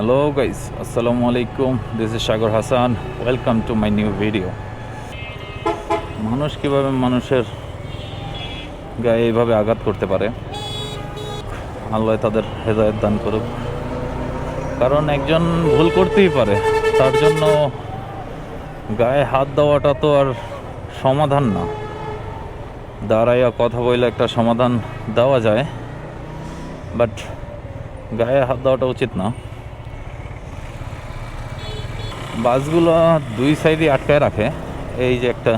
Hello guys, Assalamu alaikum. This is Shagar Hassan. Welcome to my new video. মানুষ কিভাবে মানুষের গায়ে এইভাবে আঘাত করতে পারে, আল্লাহ তাদের হেদায়েত দান করুক। কারণ একজন ভুল করতেই পারে, তার জন্য গায়ে হাত দেওয়াটা তো আর সমাধান না। দাঁড়াইয়া কথা বলে একটা সমাধান দেওয়া যায়, বাট গায়ে হাত দেওয়াটা উচিত না। বাসগুলো দুই সাইডেই আটকায় রাখে, এই যে একটা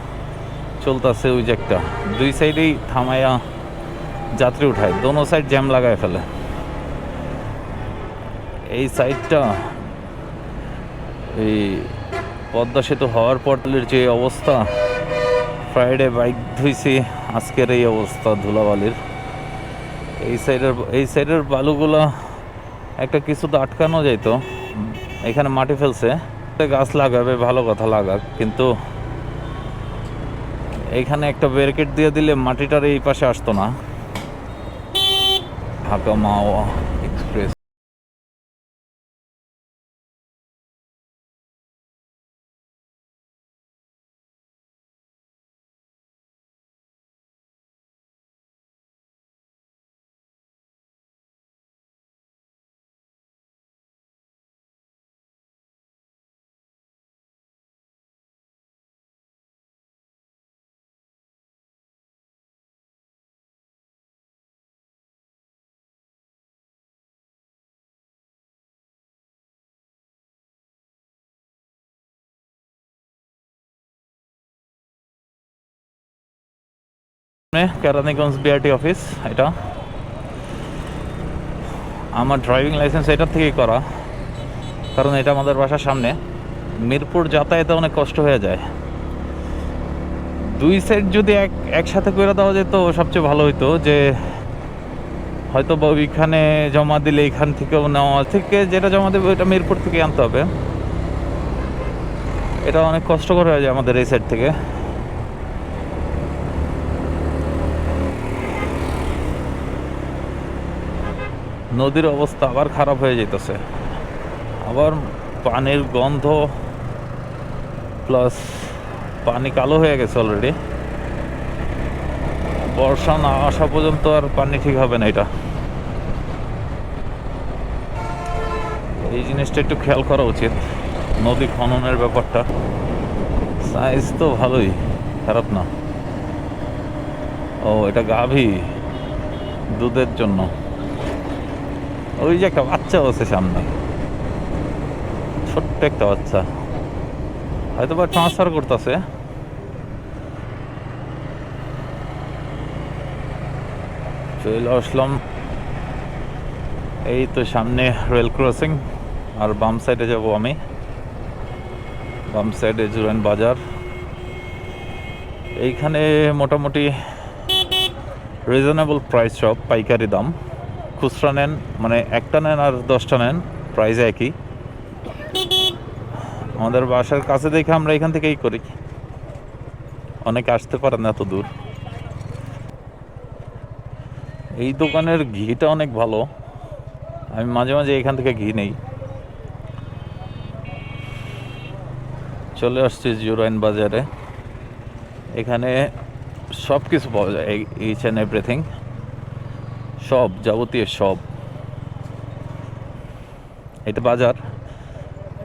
চলতেছে, ওই যে একটা, দুই সাইডেই থামাইয়া যাত্রী উঠায়, দোনো সাইড জ্যাম লাগায় ফেলে। এই সাইডটা এই পদ্মা সেতু হওয়ার পর যে অবস্থা, ফ্রাইডে বাইক ধুইছি, আজকের এই অবস্থা ধুলাবালির। এই সাইডের বালুগুলো একটা কিছু তো আটকানো যাইতো, এখানে মাটি ফেলছে, গাছ লাগাবে, ভালো কথা লাগাক, কিন্তু এইখানে একটা ব্যারিকেড দিয়ে দিলে মাটিটার এই পাশে আসতো না। ঢাকা মাওয়া এক্সপ্রেস। কেরানীগঞ্জ বিআরটি অফিস, এটা আমার ড্রাইভিং লাইসেন্স এটার থেকেই করা, কারণ এটা আমাদের বাসার সামনে। মিরপুর যাতায়াতে অনেক কষ্ট হয়ে যায়। দুই সাইড যদি একসাথে করে দেওয়া যেত সবচেয়ে ভালো হইতো, যে হয়তো বা ওইখানে জমা দিলে এখান থেকেও নেওয়া থেকে যেটা জমা দেবে ওইটা মিরপুর থেকে আনতে হবে। এটা অনেক কষ্টকর হয়ে যায় আমাদের এই সাইড থেকে। নদীর অবস্থা আবার খারাপ হয়ে যেতেছে, আবার পানির গন্ধ, প্লাস পানি কালো হয়ে গেছে অলরেডি। বর্ষা না আসা পর্যন্ত আর পানি ঠিক হবে না। এটা এই জিনিসটা একটু খেয়াল করা উচিত, নদী খননের ব্যাপারটা। সাইজ তো ভালোই, খারাপ না। ও, এটা গাভী দুধের জন্য। ওই যে একটা বাচ্চা আছে সামনে, ছোট্ট একটা বাচ্চা, হয়তো বা ট্রান্সফার করতেছে। চলে আসলাম, এই তো সামনে রেল ক্রসিং, আর বাম সাইডে যাব আমি। বাম সাইডে জুরাইন বাজার। এইখানে মোটামুটি রিজনেবল প্রাইস, সব পাইকারি দাম। খুচরা নেন, মানে একটা নেন আর 10টা নেন, প্রাইস একই। আমাদের বাসার কাছে দেখে আমরা এখান থেকেই করি, অনেকে আসতে পারেন না এত দূর। এই দোকানের ঘিটা অনেক ভালো, আমি মাঝে মাঝে এখান থেকে ঘি নেই। চলে আসছি জুরাইন বাজারে। এখানে সব কিছু পাওয়া যায়, ইচ অ্যান্ড এভরিথিং, সব যাবতীয় সব। এটা বাজার,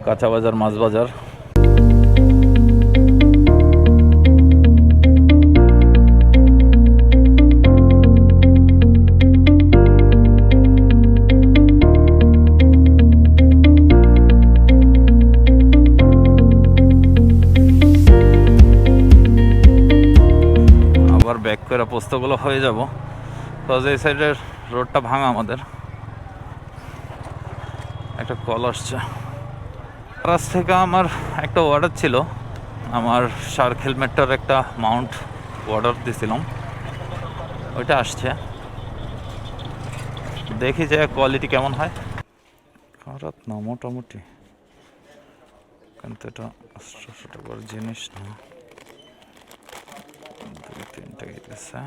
কাঁচা বাজার, মাছ বাজার। আবার ব্যাক করে পোস্তগুলো হয়ে যাব, বিকজ এই সাইডের রোডটা ভাঙা। আমাদের একটা কল আসছে রাস থেকে। আমার একটা অর্ডার ছিল, আমার শার্ক হেলমেটটার একটা মাউন্ট অর্ডার দিয়েছিলাম, ওইটা আসছে। দেখি যে কোয়ালিটি কেমন হয়। খারাপ না মোটামুটি, কিন্তু এটা 800 টাকার জিনিস না। 2-3টা গেছে।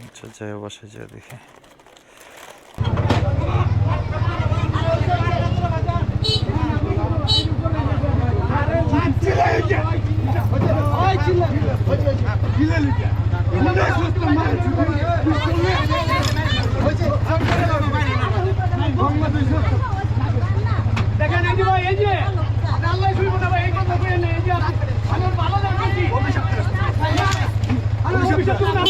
আচ্ছা, যাই বসে যেয়ে দেখি। দেখেন এই যে ভাই এই যে আল্লাহ শুইব না ভাই এই কথা কইেন এই যে আমি ভালো লাগছি আমি অভিশাপ করব না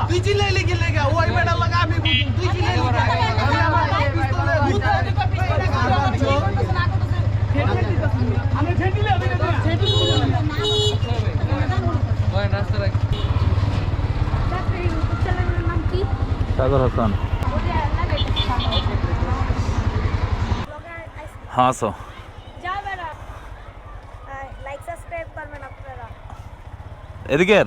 তুই চিল্লাইলি কি লেগা ওই বেটা লাগা আমি বুঝি তুই চিল্লাইলি আমি আমার আমি ছেড়ে দিলে সাগর হাসান। হ্যাঁ সো লাইক সাবস্ক্রাইব করবেন আপনারা। এদিকে